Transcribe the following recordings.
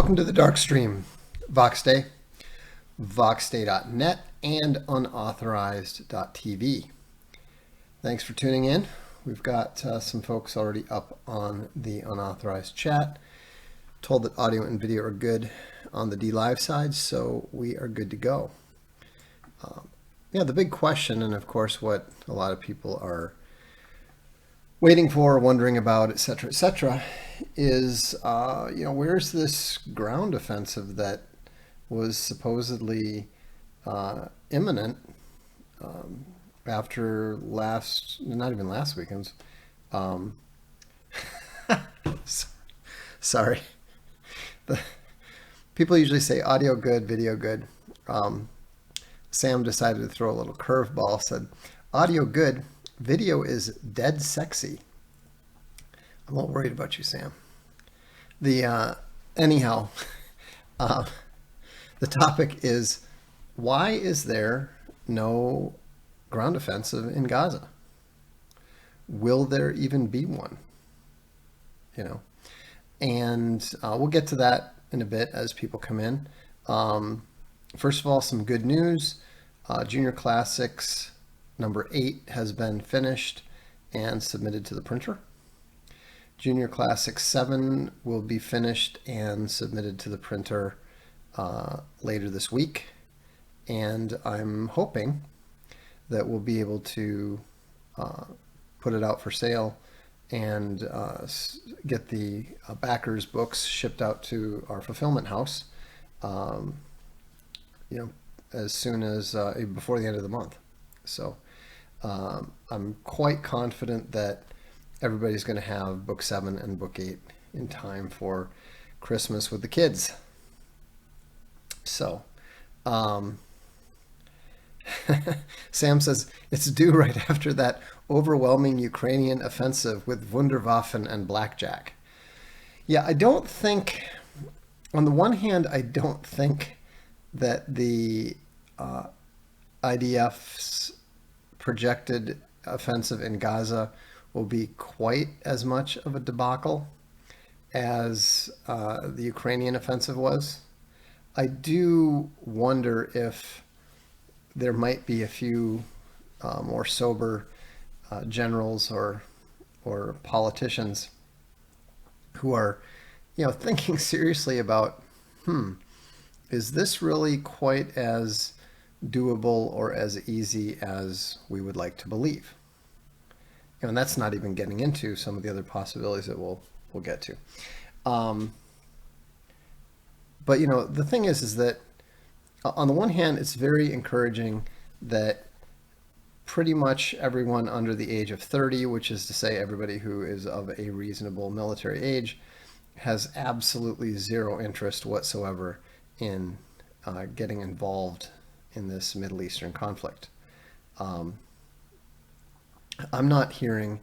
Welcome to the Darkstream, Voxday, voxday.net, and unauthorized.tv. Thanks for tuning in. We've got some folks already up on the unauthorized chat. Told that audio and video are good on the DLive side, so we are good to go. The big question, and of course what a lot of people are waiting for, wondering about, etc., is, where's this ground offensive that was supposedly imminent after not even last weekend's. Sorry. People usually say audio good, video good. Sam decided to throw a little curveball, said audio good, video is dead sexy. I'm a little worried about you, Sam. Anyhow, the topic is, why is there no ground offensive in Gaza? Will there even be one? And we'll get to that in a bit as people come in. First of all, some good news. Junior Classics number 8 has been finished and submitted to the printer. Junior Classics 7 will be finished and submitted to the printer later this week. And I'm hoping that we'll be able to put it out for sale and get the backers' books shipped out to our fulfillment house, as soon as before the end of the month. So I'm quite confident that everybody's going to have book 7 and book 8 in time for Christmas with the kids. So Sam says it's due right after that overwhelming Ukrainian offensive with Wunderwaffen and blackjack. Yeah, I don't think, on the one hand, I don't think that the IDF's projected offensive in Gaza will be quite as much of a debacle as the Ukrainian offensive was. I do wonder if there might be a few more sober generals or politicians who are, thinking seriously about, is this really quite as doable or as easy as we would like to believe? And that's not even getting into some of the other possibilities that we'll get to. But the thing is that on the one hand, it's very encouraging that pretty much everyone under the age of 30, which is to say everybody who is of a reasonable military age, has absolutely zero interest whatsoever in getting involved in this Middle Eastern conflict. I'm not hearing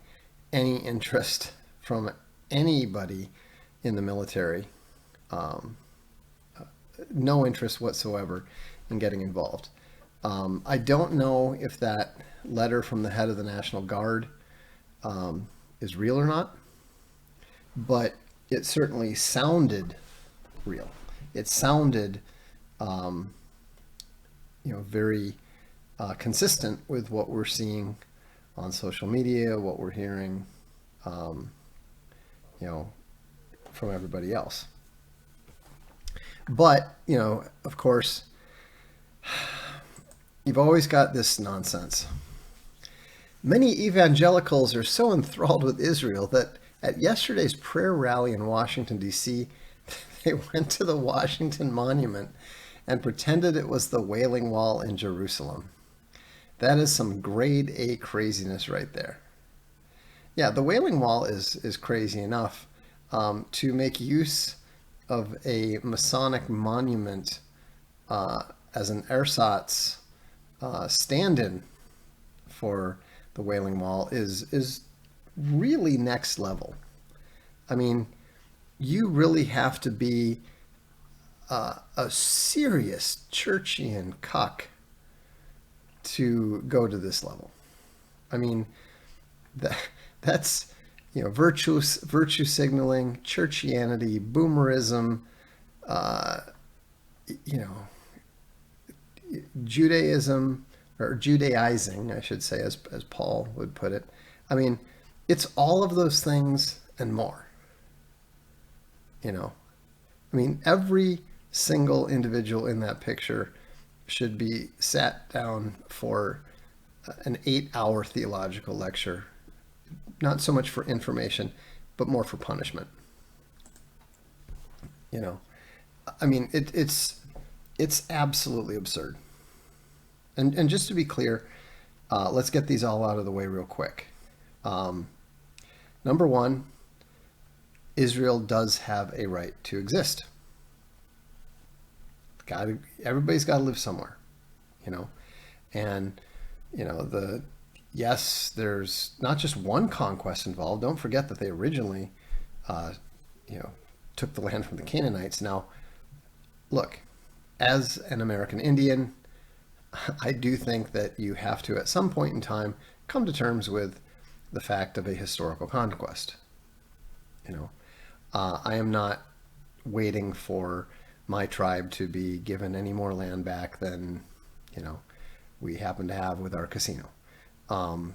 any interest from anybody in the military, no interest whatsoever in getting involved. I don't know if that letter from the head of the National Guard is real or not, but it certainly sounded real. It sounded, very consistent with what we're seeing on social media, what we're hearing, from everybody else. But, of course, you've always got this nonsense. Many evangelicals are so enthralled with Israel that at yesterday's prayer rally in Washington, D.C., they went to the Washington Monument and pretended it was the Wailing Wall in Jerusalem. That is some grade A craziness right there. Yeah, the Wailing Wall is crazy enough to make use of a Masonic monument as an ersatz stand-in for the Wailing Wall is really next level. I mean, you really have to be a serious churchian cuck to go to this level. I mean, that's virtue signaling, churchianity, boomerism, you know, Judaism, or Judaizing, I should say, as Paul would put it. I mean, it's all of those things and more. You know, I mean, every single individual in that picture should be sat down for an 8-hour theological lecture, not so much for information, but more for punishment. You know, I mean, it's absolutely absurd. And just to be clear, let's get these all out of the way real quick. Number one, Israel does have a right to exist. Everybody's got to live somewhere, you know, and you know yes, there's not just one conquest involved. Don't forget that they originally, you know, took the land from the Canaanites. Now, look, as an American Indian, I do think that you have to, at some point in time, come to terms with the fact of a historical conquest. You know, I am not waiting for my tribe to be given any more land back than, you know, we happen to have with our casino. You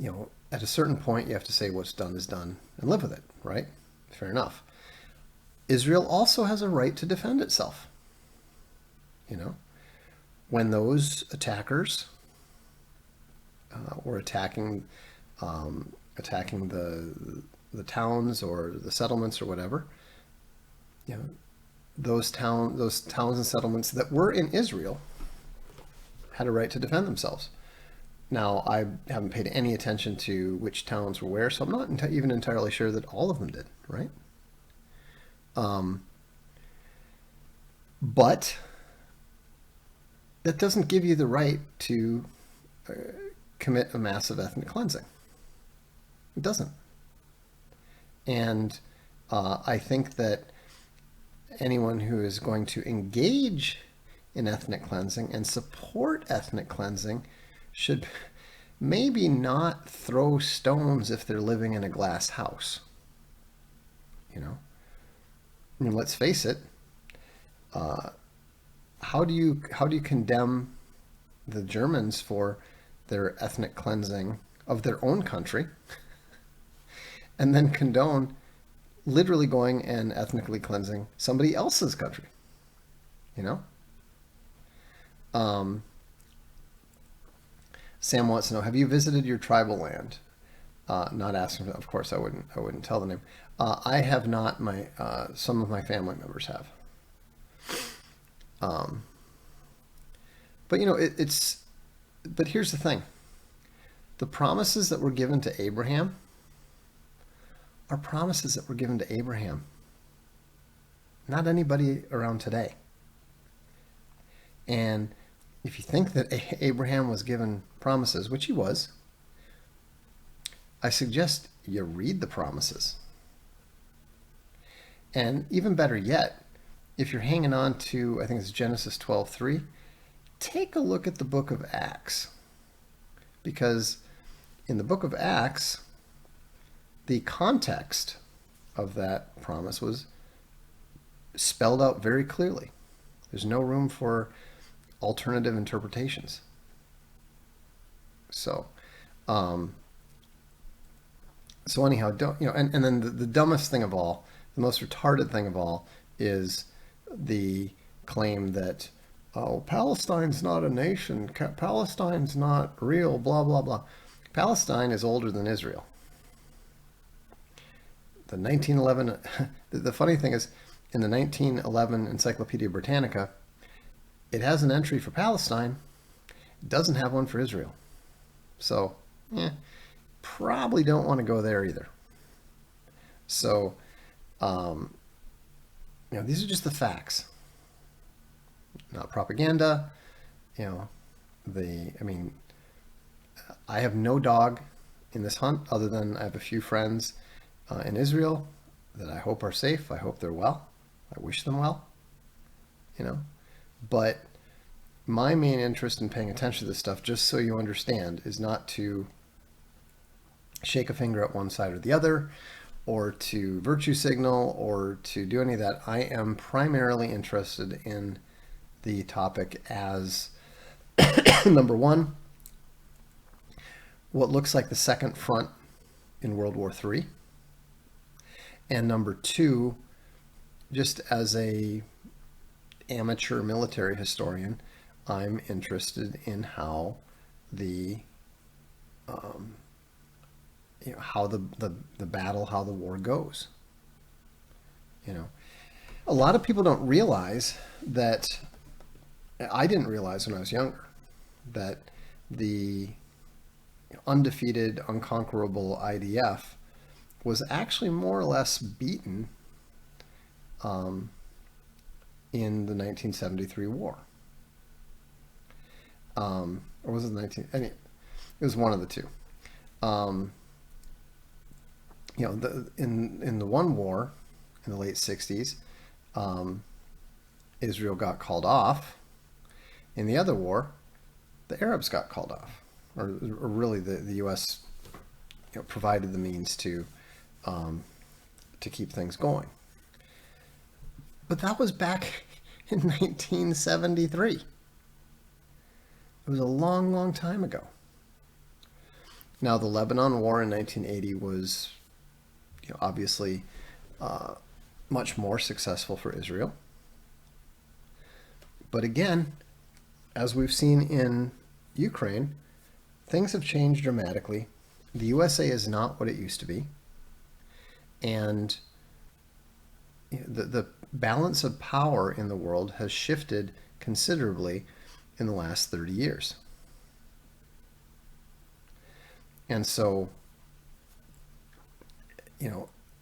know, at a certain point, you have to say what's done is done and live with it, right? Fair enough. Israel also has a right to defend itself. You know, when those attackers were attacking the towns or the settlements or whatever, you know, those towns and settlements that were in Israel had a right to defend themselves. Now, I haven't paid any attention to which towns were where, so I'm not even entirely sure that all of them did, right? But that doesn't give you the right to commit a massive ethnic cleansing. It doesn't. And I think that anyone who is going to engage in ethnic cleansing and support ethnic cleansing should maybe not throw stones if they're living in a glass house. You know, I mean, let's face it. How do you condemn the Germans for their ethnic cleansing of their own country, and then condone literally going and ethnically cleansing somebody else's country? You know. Sam wants to know: have you visited your tribal land? Not asking. Of course, I wouldn't tell the name. I have not. Some of my family members have. But you know, but here's the thing. The promises that were given to Abraham are promises that were given to Abraham, not anybody around today. And if you think that Abraham was given promises, which he was, I suggest you read the promises. And even better yet, if you're hanging on to, I think it's Genesis 12:3, take a look at the book of Acts. Because in the book of Acts, the context of that promise was spelled out very clearly. There's no room for alternative interpretations. So anyhow, don't, you know, and then the dumbest thing of all, the most retarded thing of all, is the claim that, oh, Palestine's not a nation, Palestine's not real, blah, blah, blah. Palestine is older than Israel. The 1911, the funny thing is, in the 1911 Encyclopedia Britannica, it has an entry for Palestine. It doesn't have one for Israel. So, probably don't want to go there either. So, you know, these are just the facts, not propaganda. You know, I have no dog in this hunt, other than I have a few friends in Israel that I hope are safe. I hope they're well. I wish them well, you know. But my main interest in paying attention to this stuff, just so you understand, is not to shake a finger at one side or the other, or to virtue signal or to do any of that. I am primarily interested in the topic as number one, what looks like the second front in World War III, and number two, just as a amateur military historian, I'm interested in how the how the battle, how the war goes. A lot of people don't realize that. I didn't realize when I was younger that the undefeated, unconquerable IDF was actually more or less beaten in the 1973 war. Or was it it was one of the two. In the one war in the late 60s, Israel got called off. In the other war, the Arabs got called off, or really the U.S. Provided the means to keep things going. But that was back in 1973. It was a long, long time ago. Now, the Lebanon War in 1980 was, obviously much more successful for Israel. But again, as we've seen in Ukraine, things have changed dramatically. The USA is not what it used to be. And the balance of power in the world has shifted considerably in the last 30 years. And so,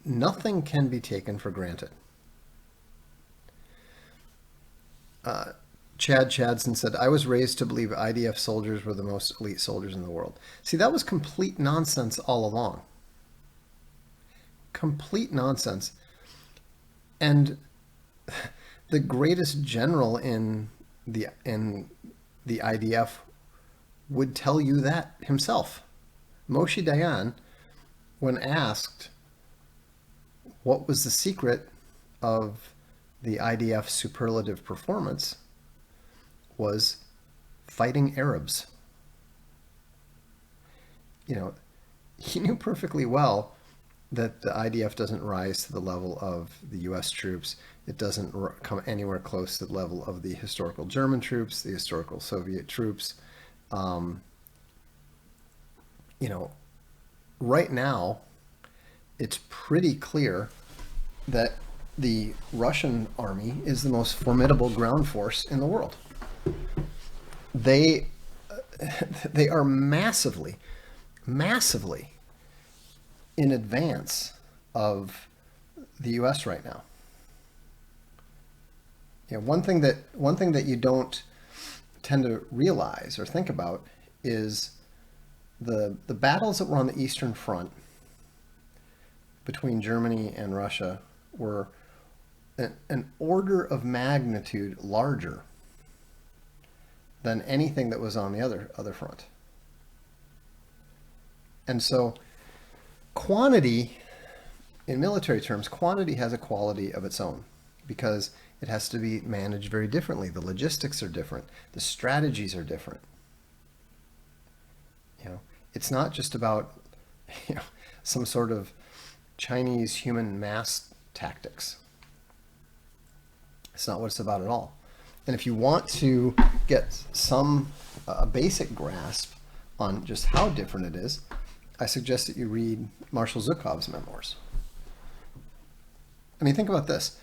nothing can be taken for granted. Chad Chadson said, I was raised to believe IDF soldiers were the most elite soldiers in the world. See, that was complete nonsense all along. Complete nonsense. And the greatest general in the IDF would tell you that himself. Moshe Dayan, when asked what was the secret of the IDF superlative performance, was fighting Arabs. He knew perfectly well that the IDF doesn't rise to the level of the US troops. It doesn't come anywhere close to the level of the historical German troops, the historical Soviet troops. Right now, it's pretty clear that the Russian army is the most formidable ground force in the world. They are massively in advance of the U.S. right now. One thing that you don't tend to realize or think about is the battles that were on the Eastern Front between Germany and Russia were an order of magnitude larger than anything that was on the other front. And so quantity, in military terms, quantity has a quality of its own because it has to be managed very differently. The logistics are different. The strategies are different. It's not just about some sort of Chinese human mass tactics. It's not what it's about at all. And if you want to get some basic grasp on just how different it is, I suggest that you read Marshal Zhukov's memoirs. I mean, think about this.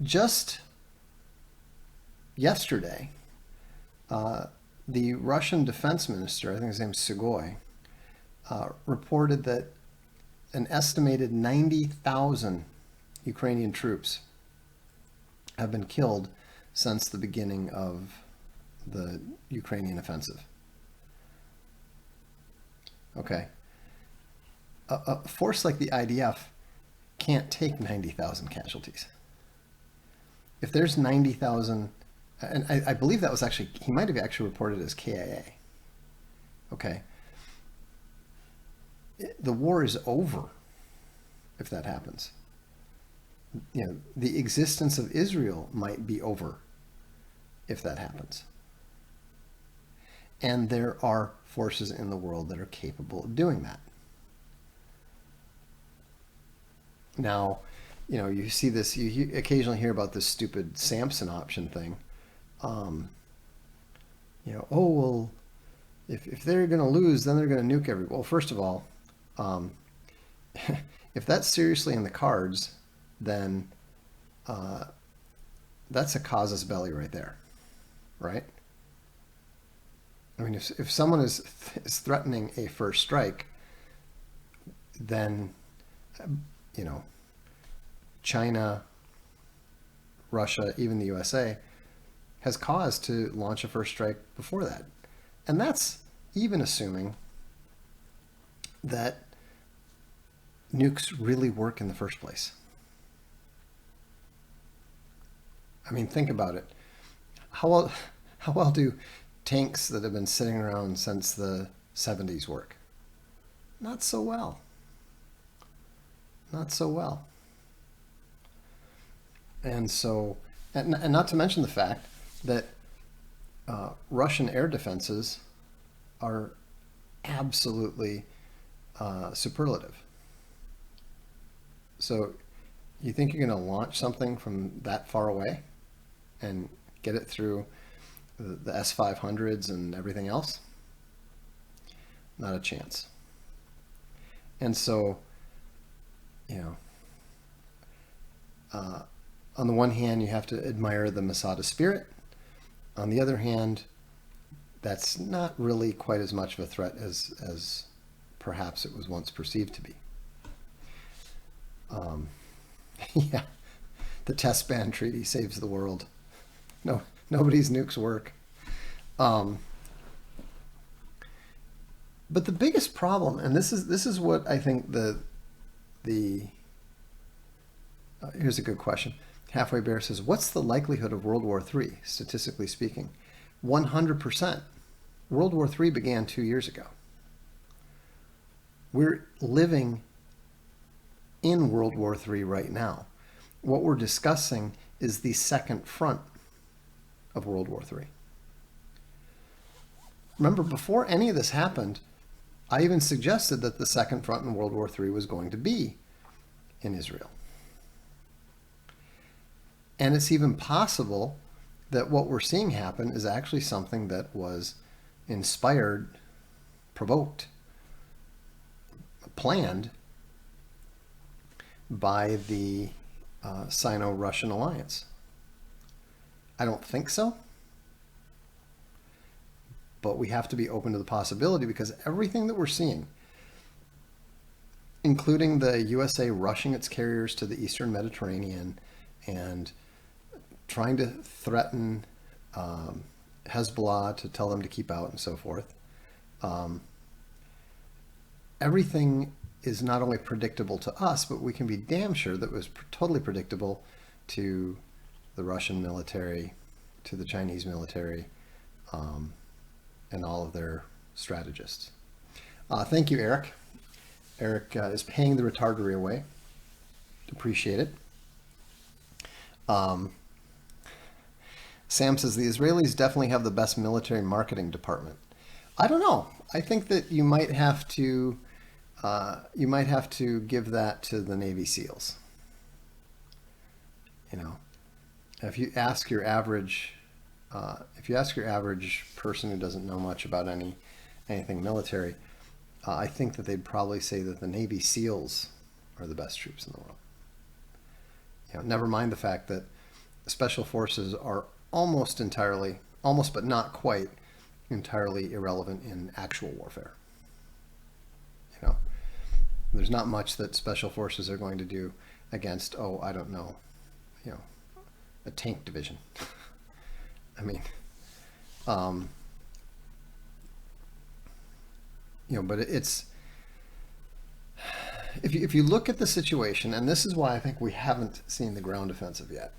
Just yesterday, the Russian defense minister, I think his name's Sugoy, reported that an estimated 90,000 Ukrainian troops have been killed since the beginning of the Ukrainian offensive. Okay. A force like the IDF can't take 90,000 casualties. If there's 90,000, and I believe that was actually, he might have actually reported as KIA. Okay. The war is over if that happens. The existence of Israel might be over if that happens. And there are forces in the world that are capable of doing that. Now, you see this, you occasionally hear about this stupid Samson option thing. Oh, well, if they're going to lose, then they're going to nuke everyone. Well, first of all, if that's seriously in the cards, then that's a casus belli right there, right? I mean, if someone is threatening a first strike, then, China, Russia, even the USA has cause to launch a first strike before that. And that's even assuming that nukes really work in the first place. I mean, think about it. How well do tanks that have been sitting around since the 70s work? Not so well. Not so well. And so, and not to mention the fact that Russian air defenses are absolutely superlative. So you think you're going to launch something from that far away and get it through the S-500s and everything else? Not a chance. And so, on the one hand, you have to admire the Masada spirit. On the other hand, that's not really quite as much of a threat as perhaps it was once perceived to be. Yeah, the test ban treaty saves the world. No, nobody's nukes work. But the biggest problem, and this is what I think here's a good question. Halfway Bear says, what's the likelihood of World War III, statistically speaking? 100%. World War III began 2 years ago. We're living in World War III right now. What we're discussing is the second front of World War III. Remember, before any of this happened, I even suggested that the second front in World War III was going to be in Israel. And it's even possible that what we're seeing happen is actually something that was inspired, provoked, planned by the Sino-Russian alliance. I don't think so, but we have to be open to the possibility, because everything that we're seeing, including the USA rushing its carriers to the Eastern Mediterranean and trying to threaten Hezbollah to tell them to keep out and so forth. Everything is not only predictable to us, but we can be damn sure that it was totally predictable to the Russian military, to the Chinese military, and all of their strategists. Thank you, Eric. Eric is paying the retardery away. Appreciate it. Sam says the Israelis definitely have the best military marketing department. I don't know. I think that you might have to give that to the Navy SEALs. If you ask your average person who doesn't know much about anything military, I think that they'd probably say that the Navy SEALs are the best troops in the world. Never mind the fact that special forces are almost but not quite entirely irrelevant in actual warfare. There's not much that special forces are going to do against, I don't know, a tank division. I mean, but it's, if you look at the situation, and this is why I think we haven't seen the ground offensive yet.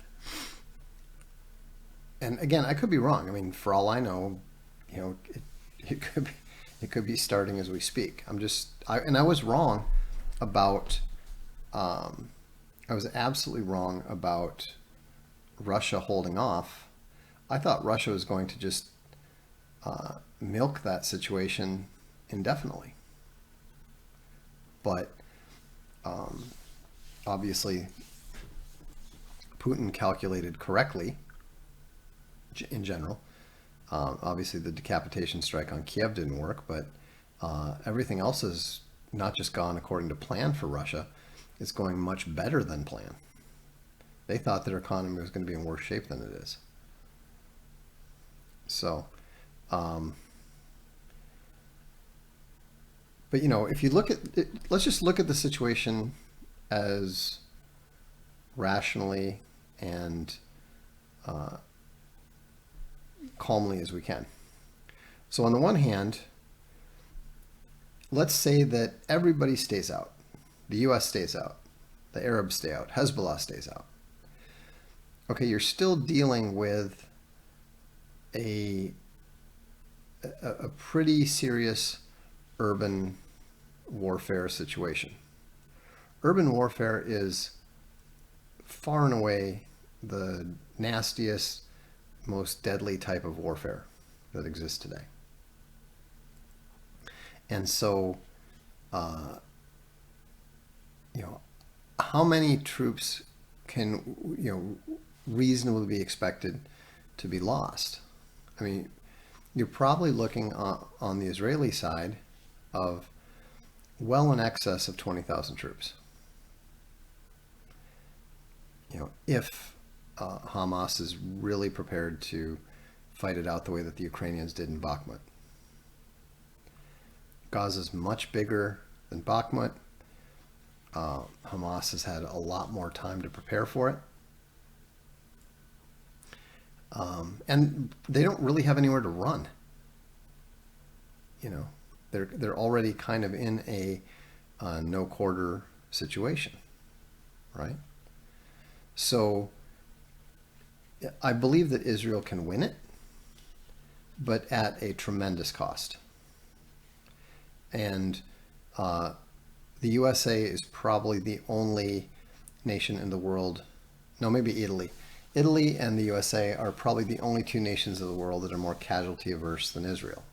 And again, I could be wrong. I mean, for all I know, it could be starting as we speak. I was wrong about I was absolutely wrong about Russia holding off. I thought Russia was going to just milk that situation indefinitely. But obviously, Putin calculated correctly in general. Obviously, the decapitation strike on Kiev didn't work, but everything else has not just gone according to plan for Russia, it's going much better than planned. They thought their economy was going to be in worse shape than it is. So, but if you look at it, let's just look at the situation as rationally and calmly as we can. So on the one hand, let's say that everybody stays out. The US stays out. The Arabs stay out. Hezbollah stays out. Okay, you're still dealing with a pretty serious urban warfare situation. Urban warfare is far and away the nastiest, most deadly type of warfare that exists today. And so, how many troops can, reasonably be expected to be lost? I mean, you're probably looking on the Israeli side of well in excess of 20,000 troops. If Hamas is really prepared to fight it out the way that the Ukrainians did in Bakhmut. Gaza is much bigger than Bakhmut. Hamas has had a lot more time to prepare for it. And they don't really have anywhere to run. They're already kind of in a no quarter situation, right? So I believe that Israel can win it, but at a tremendous cost. And the USA is probably the only nation in the world, no, maybe Italy. Italy and the USA are probably the only two nations of the world that are more casualty averse than Israel.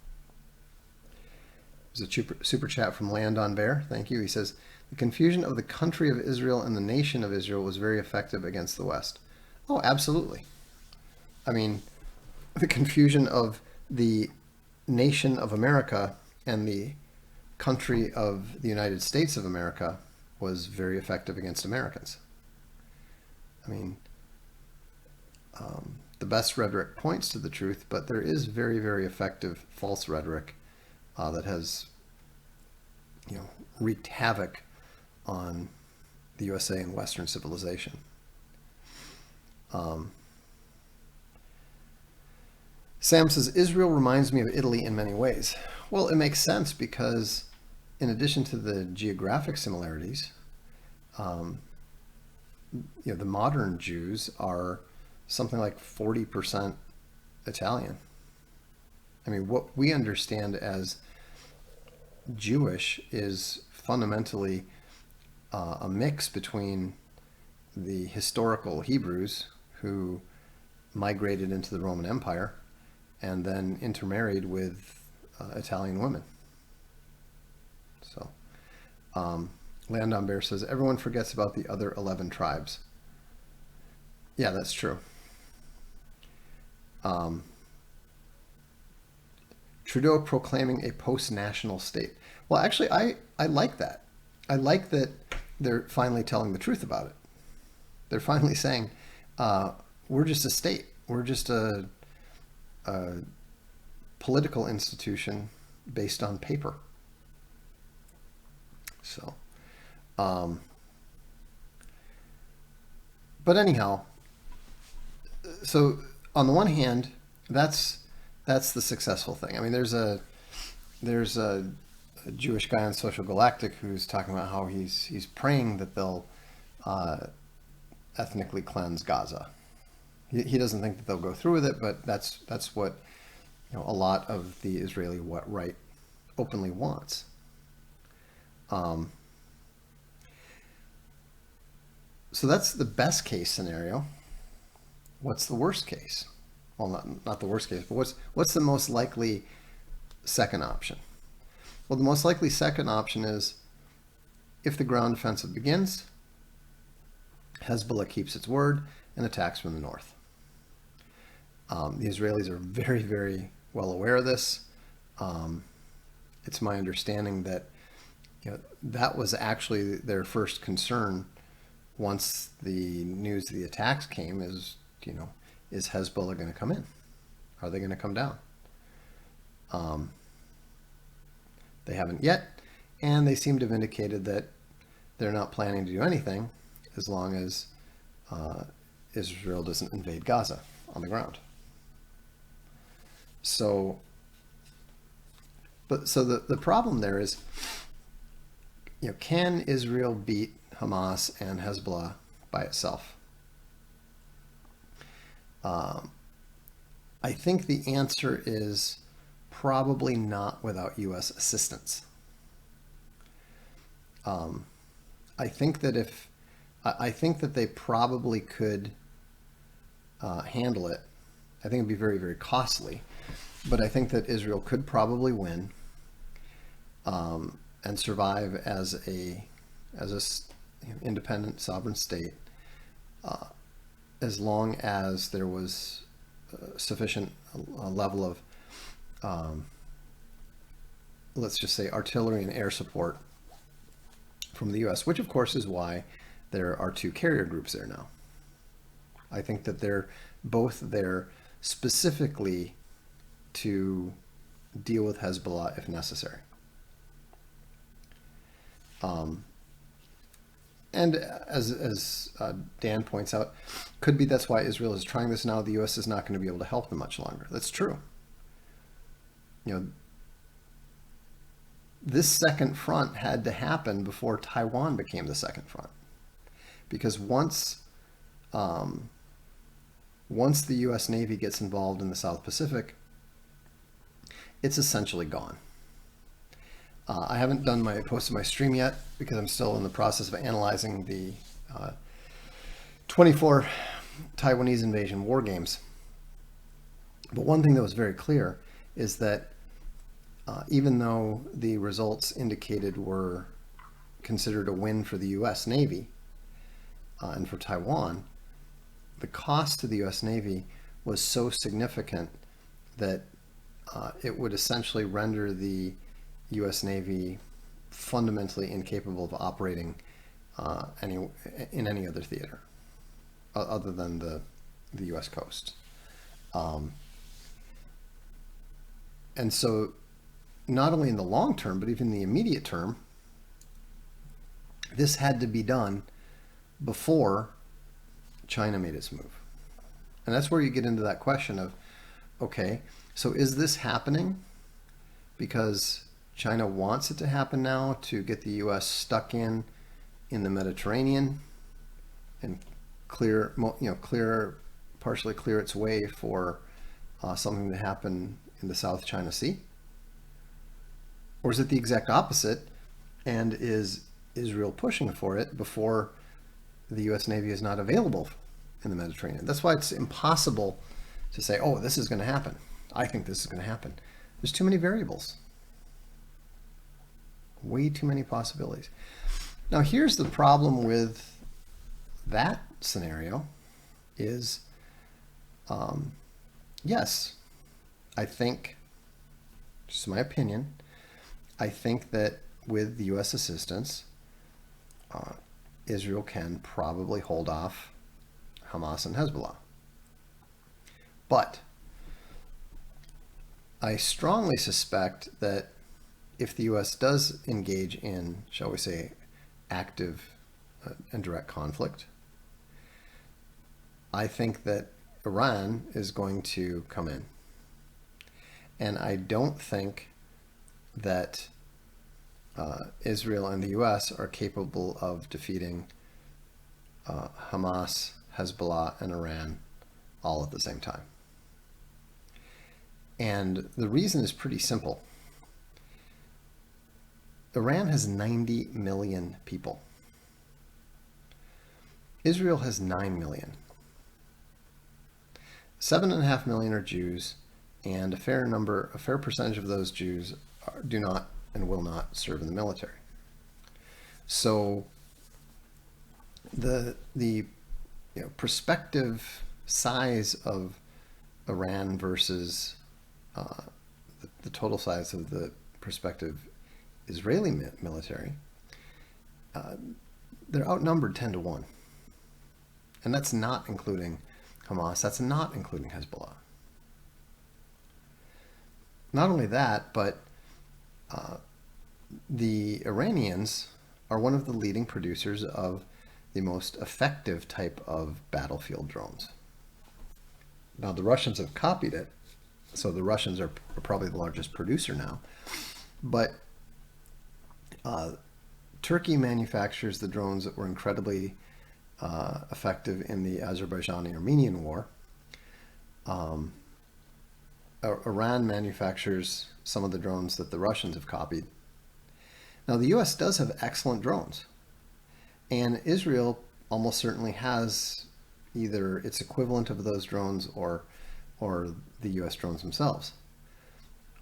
There's a super chat from Land on Bear. Thank you. He says, the confusion of the country of Israel and the nation of Israel was very effective against the West. Oh, absolutely. I mean, the confusion of the nation of America and the country of the United States of America was very effective against Americans. I mean, the best rhetoric points to the truth, but there is very, very effective false rhetoric that has, wreaked havoc on the USA and Western civilization. Sam says, Israel reminds me of Italy in many ways. Well, it makes sense because in addition to the geographic similarities, the modern Jews are something like 40% Italian. I mean, what we understand as Jewish is fundamentally a mix between the historical Hebrews who migrated into the Roman Empire and then intermarried with Italian women. So, Land on Bear says, everyone forgets about the other 11 tribes. Yeah, that's true. Trudeau proclaiming a post-national state. Well, actually, I like that. I like that they're finally telling the truth about it. They're finally saying, we're just a state. We're just a political institution based on paper. So, but anyhow, so on the one hand, that's the successful thing. I mean, there's a Jewish guy on Social Galactic who's talking about how he's praying that they'll ethnically cleanse Gaza. He doesn't think that they'll go through with it, but that's what a lot of the Israeli right So that's the best case scenario. What's the worst case? Well, not the worst case, but what's the most likely second option? Well, the most likely second option is if the ground offensive begins, Hezbollah keeps its word and attacks from the north. The Israelis are very, very well aware of this. It's my understanding that that was actually their first concern once the news of the attacks came is Hezbollah going to come in? Are they going to come down? They haven't yet, and they seem to have indicated that they're not planning to do anything as long as Israel doesn't invade Gaza on the ground. So the problem there is, can Israel beat Hamas and Hezbollah by itself? I think the answer is probably not without U.S. assistance. I think that they probably could handle it. I think it'd be very, very costly, but I think that Israel could probably win and survive as a independent sovereign state, as long as there was sufficient level of, let's just say, artillery and air support from the U.S., which of course is why there are two carrier groups there now. I think that they're both there specifically to deal with Hezbollah if necessary. And as Dan points out, could be that's why Israel is trying this now. The U.S. is not going to be able to help them much longer. That's true. This second front had to happen before Taiwan became the second front, because once the U.S. Navy gets involved in the South Pacific, it's essentially gone. I haven't posted my stream yet because I'm still in the process of analyzing the 24 Taiwanese invasion war games. But one thing that was very clear is that even though the results indicated were considered a win for the U.S. Navy and for Taiwan, the cost to the U.S. Navy was so significant that it would essentially render the U.S. Navy fundamentally incapable of operating in any other theater other than the U.S. coast. And so not only in the long term, but even the immediate term, this had to be done before China made its move. And that's where you get into that question of, okay, so is this happening because China wants it to happen now to get the U.S. stuck in the Mediterranean and partially clear its way for something to happen in the South China Sea? Or is it the exact opposite, and is Israel pushing for it before the U.S. Navy is not available in the Mediterranean? That's why it's impossible to say, oh, this is going to happen. I think this is going to happen. There's too many variables. Way too many possibilities. Now, here's the problem with that scenario is, yes, I think, just my opinion, I think that with the U.S. assistance, Israel can probably hold off Hamas and Hezbollah. But I strongly suspect that if the U.S. does engage in, shall we say, active and direct conflict, I think that Iran is going to come in. And I don't think that Israel and the U.S. are capable of defeating Hamas, Hezbollah, and Iran all at the same time. And the reason is pretty simple. Iran has 90 million people. Israel has 9 million. 7.5 million are Jews, and a fair percentage of those Jews do not and will not serve in the military. So the prospective size of Iran versus the total size of the prospective Israeli military, they're outnumbered 10 to 1. And that's not including Hamas, that's not including Hezbollah. Not only that, but the Iranians are one of the leading producers of the most effective type of battlefield drones. Now, the Russians have copied it, so the Russians are probably the largest producer now. But Turkey manufactures the drones that were incredibly effective in the Azerbaijani-Armenian war. Iran manufactures some of the drones that the Russians have copied. Now, the U.S. does have excellent drones, and Israel almost certainly has either its equivalent of those drones or the U.S. drones themselves.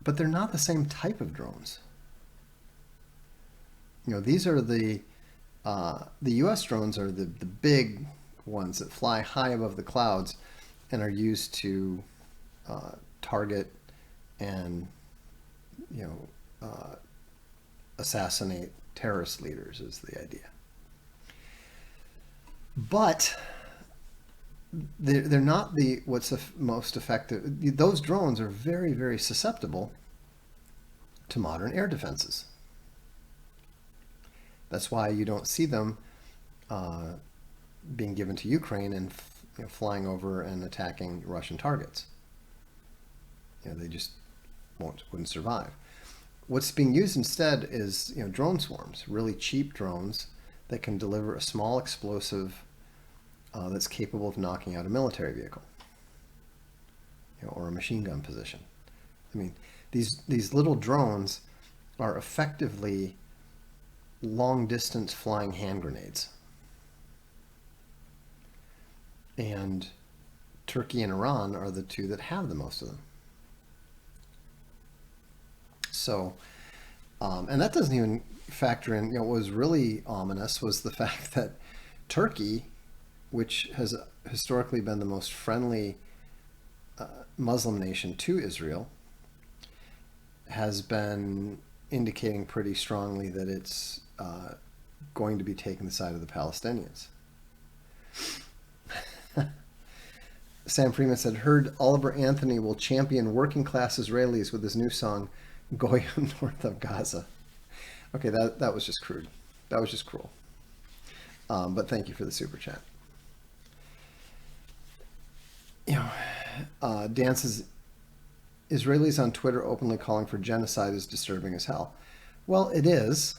But they're not the same type of drones. These are the U.S. drones are the big ones that fly high above the clouds and are used to target and assassinate terrorist leaders is the idea. But they're not what's the most effective. Those drones are very, very susceptible to modern air defenses. That's why you don't see them being given to Ukraine and flying over and attacking Russian targets. They just wouldn't survive. What's being used instead is drone swarms, really cheap drones that can deliver a small explosive that's capable of knocking out a military vehicle, or a machine gun position. I mean, these little drones are effectively long-distance flying hand grenades. And Turkey and Iran are the two that have the most of them. So, and that doesn't even factor in, what was really ominous was the fact that Turkey, which has historically been the most friendly Muslim nation to Israel, has been indicating pretty strongly that it's going to be taking the side of the Palestinians. Sam Freeman said, heard Oliver Anthony will champion working class Israelis with his new song, Goyim North of Gaza. Okay, that was just crude. That was just cruel. But thank you for the super chat. Dan says, Israelis on Twitter openly calling for genocide is disturbing as hell. Well, it is.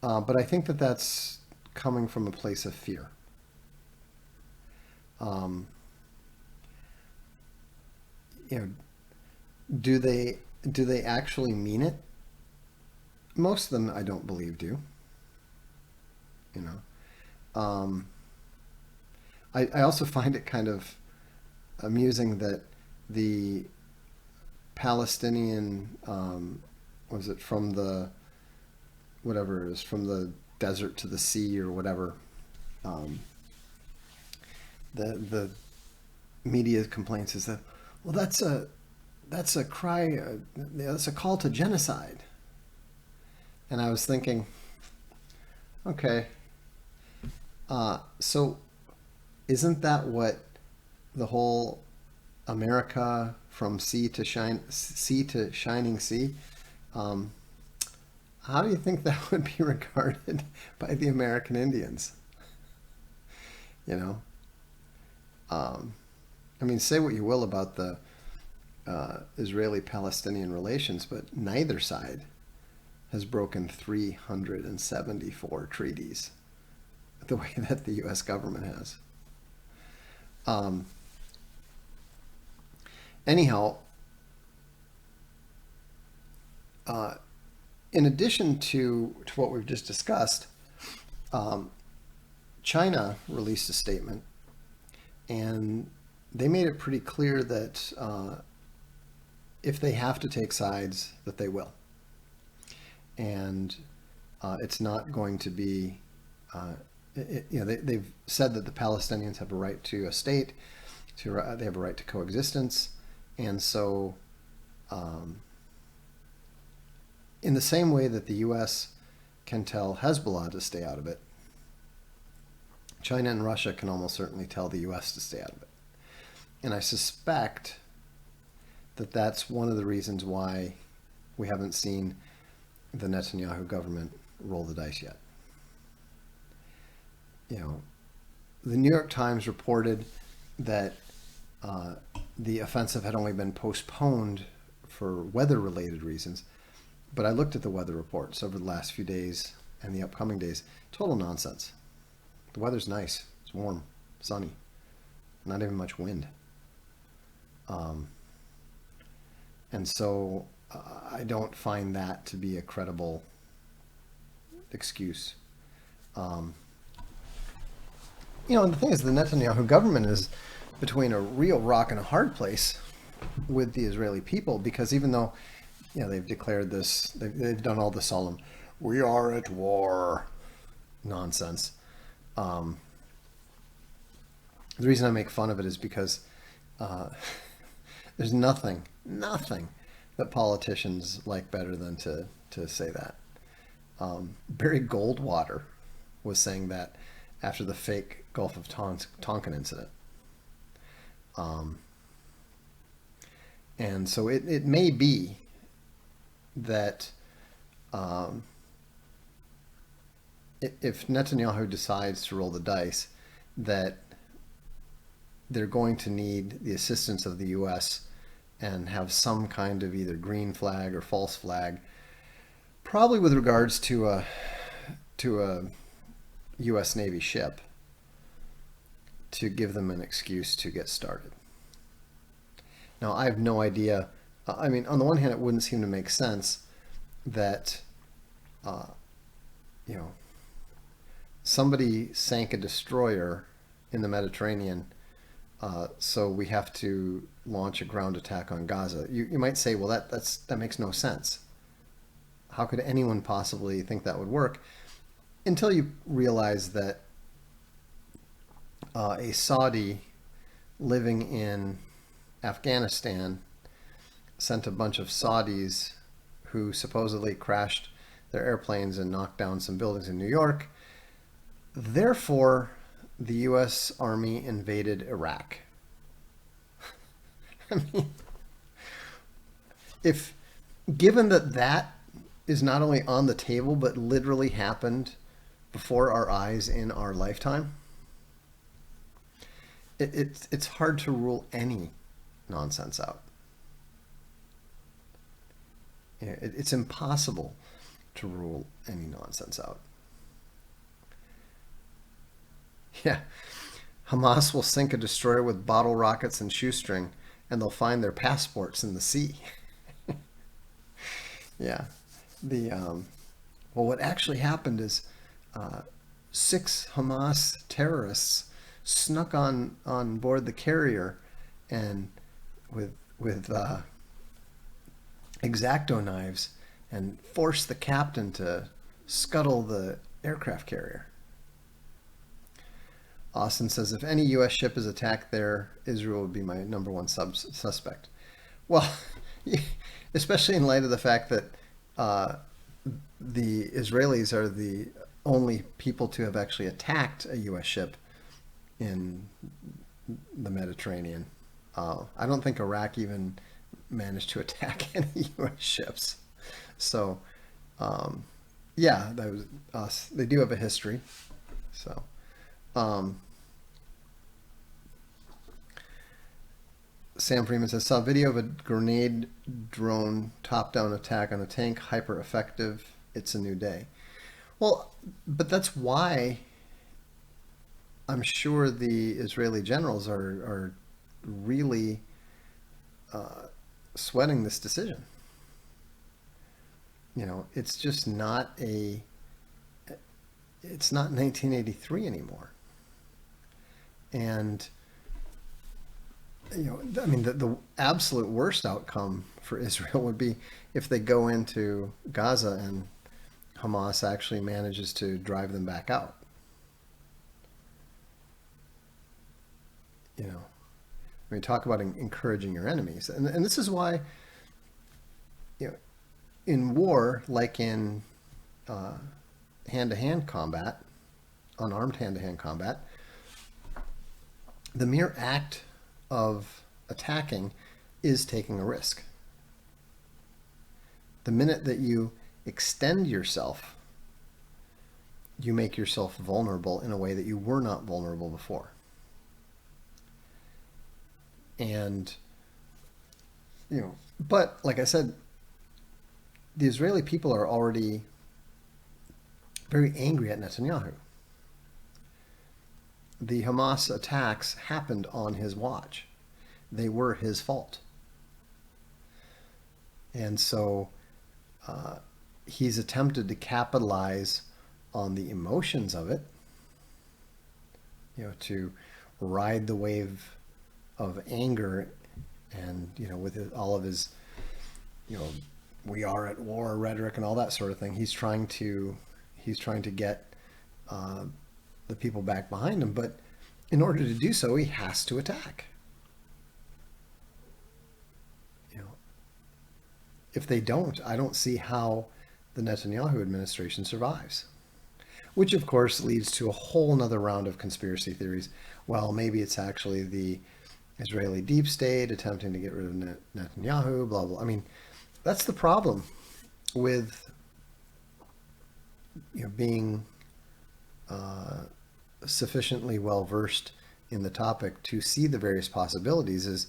But I think that that's coming from a place of fear. Do they actually mean it? Most of them, I don't believe, do. I also find it kind of amusing that the Palestinian, was it from the, whatever it is, from the desert to the sea or whatever, the media complaints is that, well, that's a cry, that's a call to genocide. And I was thinking, okay, so isn't that what the whole America from sea to shining sea? How do you think that would be regarded by the American Indians? I mean, say what you will about the Israeli-Palestinian relations, but neither side has broken 374 treaties the way that the U.S. government has. Anyhow, in addition to what we've just discussed, China released a statement, and they made it pretty clear that if they have to take sides, that they will. And it's not going to be, they've said that the Palestinians have a right to a state, they have a right to coexistence. And so, in the same way that the U.S. can tell Hezbollah to stay out of it, China and Russia can almost certainly tell the U.S. to stay out of it. And I suspect that that's one of the reasons why we haven't seen the Netanyahu government roll the dice yet. The New York Times reported that the offensive had only been postponed for weather-related reasons, but I looked at the weather reports over the last few days and the upcoming days. Total nonsense. The weather's nice. It's warm, sunny, not even much wind. And so I don't find that to be a credible excuse. And the thing is, the Netanyahu government is between a real rock and a hard place with the Israeli people, because even though, they've declared this, they've done all the solemn, we are at war nonsense. The reason I make fun of it is because there's nothing that politicians like better than to say that. Barry Goldwater was saying that after the fake Gulf of Tonkin incident. And so it may be that if Netanyahu decides to roll the dice, that they're going to need the assistance of the U.S. and have some kind of either green flag or false flag, probably with regards to a U.S. Navy ship, to give them an excuse to get started. Now, I have no idea. I mean, on the one hand, it wouldn't seem to make sense that, somebody sank a destroyer in the Mediterranean, so we have to launch a ground attack on Gaza. You might say, well, that makes no sense. How could anyone possibly think that would work? Until you realize that a Saudi living in Afghanistan sent a bunch of Saudis who supposedly crashed their airplanes and knocked down some buildings in New York. Therefore, the U.S. Army invaded Iraq. I mean, given that is not only on the table, but literally happened before our eyes in our lifetime, it's hard to rule any nonsense out. It's impossible to rule any nonsense out. Yeah, Hamas will sink a destroyer with bottle rockets and shoestring, and they'll find their passports in the sea. Yeah, well, what actually happened is 6 Hamas terrorists snuck on board the carrier, and with X-Acto knives, and forced the captain to scuttle the aircraft carrier. Austin says, if any U.S. ship is attacked there, Israel would be my number one suspect. Well, especially in light of the fact that the Israelis are the only people to have actually attacked a U.S. ship in the Mediterranean. I don't think Iraq even managed to attack any U.S. ships. So, yeah, that was us. They do have a history. So, Sam Freeman says, saw a video of a grenade drone top-down attack on a tank, hyper effective. It's a new day. Well, but that's why I'm sure the Israeli generals are really sweating this decision. It's just not it's not 1983 anymore. And I mean, the absolute worst outcome for Israel would be if they go into Gaza and Hamas actually manages to drive them back out. I mean, talk about encouraging your enemies, and this is why, in war, like in hand-to-hand combat, unarmed hand-to-hand combat, the mere act of attacking is taking a risk. The minute that you extend yourself, you make yourself vulnerable in a way that you were not vulnerable before. And, but like I said, the Israeli people are already very angry at Netanyahu. The Hamas attacks happened on his watch. They were his fault. And so he's attempted to capitalize on the emotions of it, to ride the wave of anger, and with all of his we are at war rhetoric and all that sort of thing. He's trying to get the people back behind him, but in order to do so, he has to attack. If they don't, I don't see how the Netanyahu administration survives. Which, of course, leads to a whole nother round of conspiracy theories. Well, maybe it's actually the Israeli deep state attempting to get rid of Netanyahu, blah, blah. I mean, that's the problem with being sufficiently well versed in the topic to see the various possibilities, is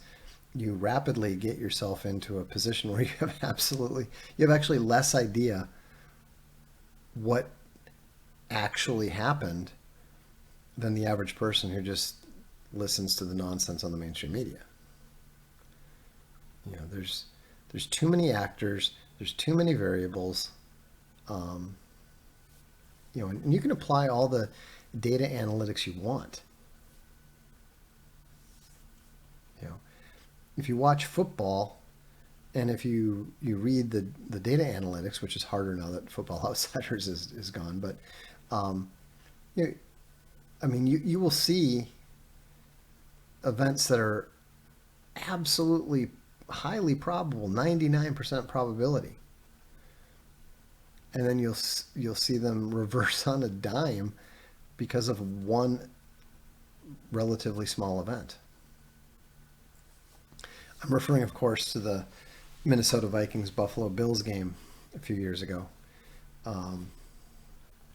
you rapidly get yourself into a position where you have actually less idea what actually happened than the average person who just listens to the nonsense on the mainstream media. There's too many actors, there's too many variables, and you can apply all the data analytics you want. If you watch football, and if you read the data analytics, which is harder now that Football Outsiders is gone, but you will see events that are absolutely highly probable, 99% probability, and then you'll see them reverse on a dime because of one relatively small event. I'm referring, of course, to the Minnesota Vikings Buffalo Bills game a few years ago,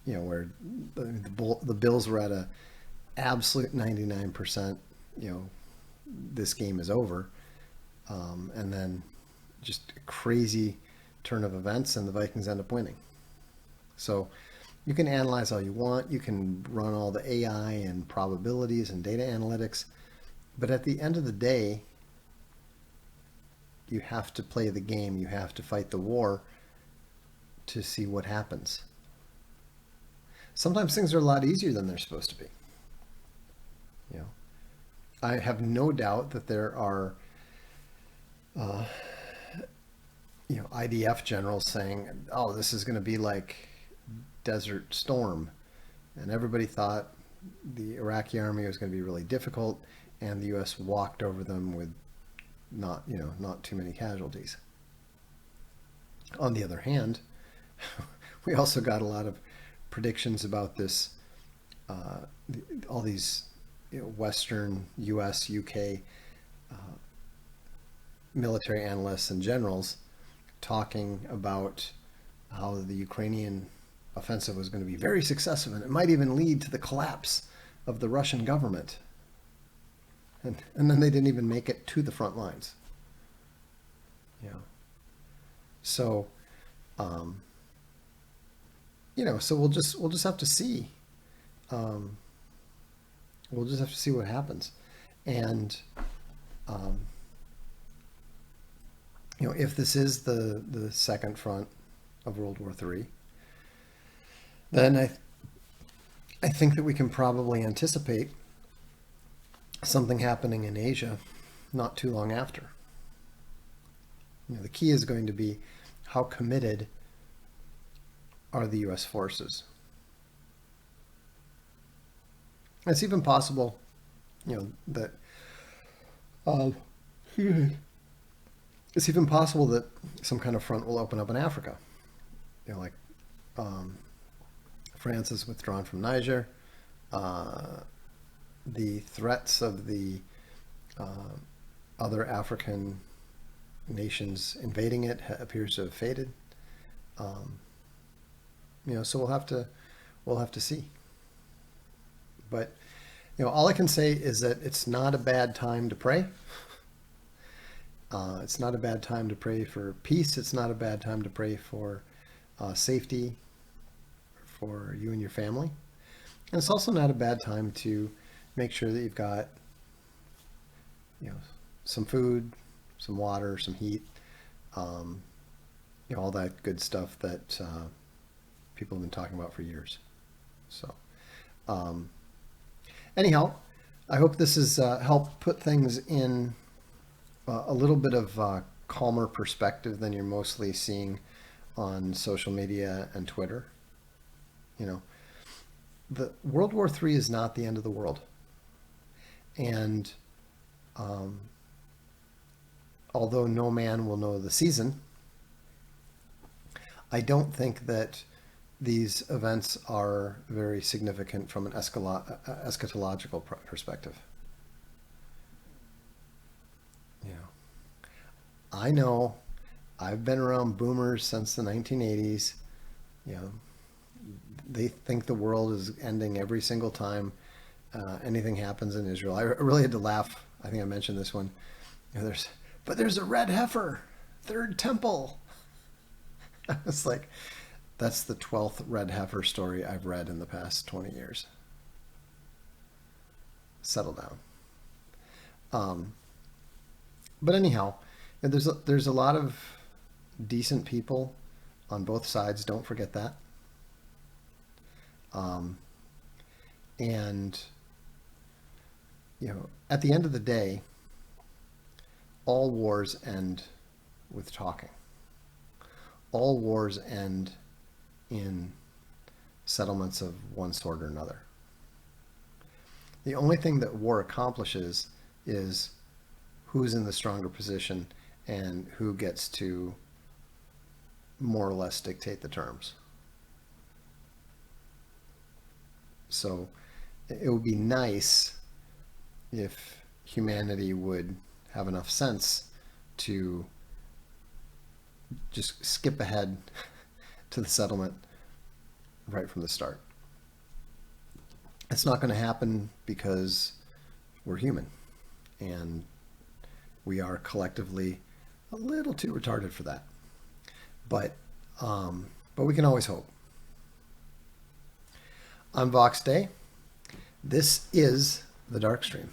where the Bills were at a absolute 99%, this game is over, and then just a crazy turn of events, and the Vikings end up winning. So you can analyze all you want, you can run all the AI and probabilities and data analytics, but at the end of the day, you have to play the game, you have to fight the war to see what happens. Sometimes things are a lot easier than they're supposed to be. I have no doubt that there are IDF generals saying, oh, this is going to be like Desert Storm, and everybody thought the Iraqi army was going to be really difficult, and the U.S. walked over them with not too many casualties. On the other hand, we also got a lot of predictions about this, all these Western, U.S., U.K. Military analysts and generals talking about how the Ukrainian offensive was going to be very successful, and it might even lead to the collapse of the Russian government. And then they didn't even make it to the front lines. So, so we'll just have to see. We'll just have to see what happens, and if this is the second front of World War III, then I think that we can probably anticipate something happening in Asia not too long after. The key is going to be how committed are the U.S. forces. It's even possible, that uh, it's even possible that some kind of front will open up in Africa. Like um, France is withdrawn from Niger. The threats of the uh, other African nations invading it appears to have faded. Um, so we'll have to see. But all I can say is that it's not a bad time to pray. It's not a bad time to pray for peace. It's not a bad time to pray for safety for you and your family. And it's also not a bad time to make sure that you've got, some food, some water, some heat, um, all that good stuff that people have been talking about for years. So, um, anyhow, I hope this has helped put things in a little bit of calmer perspective than you're mostly seeing on social media and Twitter. The World War III is not the end of the world, and um, although no man will know the season, I don't think that these events are very significant from an eschatological perspective. I know I've been around boomers since the 1980s. You know, they think the world is ending every single time anything happens in Israel. I really had to laugh. I think I mentioned this one. There's a red heifer, third temple. I was like, that's the 12th red heifer story I've read in the past 20 years. Settle down. But anyhow, there's a lot of decent people on both sides. Don't forget that. And at the end of the day, all wars end with talking. All wars end in settlements of one sort or another. The only thing that war accomplishes is who's in the stronger position and who gets to more or less dictate the terms. So it would be nice if humanity would have enough sense to just skip ahead to the settlement right from the start. It's not going to happen because we're human and we are collectively a little too retarded for that. But we can always hope. I'm Vox Day. This is the Darkstream.